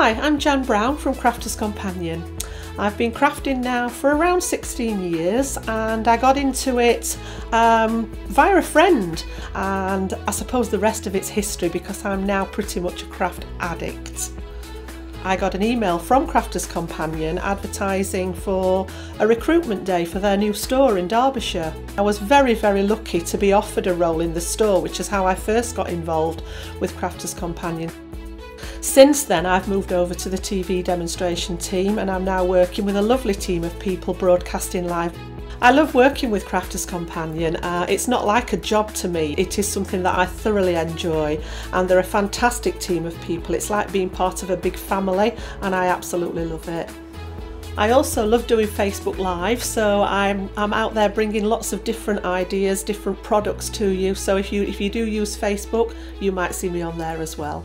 Hi, I'm Jan Brown from Crafters Companion. I've been crafting now for around 16 years and I got into it via a friend, and I suppose the rest of it's history because I'm now pretty much a craft addict. I got an email from Crafters Companion advertising for a recruitment day for their new store in Derbyshire. I was very lucky to be offered a role in the store, which is how I first got involved with Crafters Companion. Since then I've moved over to the TV demonstration team and I'm now working with a lovely team of people broadcasting live. I love working with Crafters Companion. It's not like a job to me, it is something that I thoroughly enjoy, and they're a fantastic team of people. It's like being part of a big family and I absolutely love it. I also love doing Facebook Live, so I'm out there bringing lots of different ideas, different products to you, so if you do use Facebook, you might see me on there as well.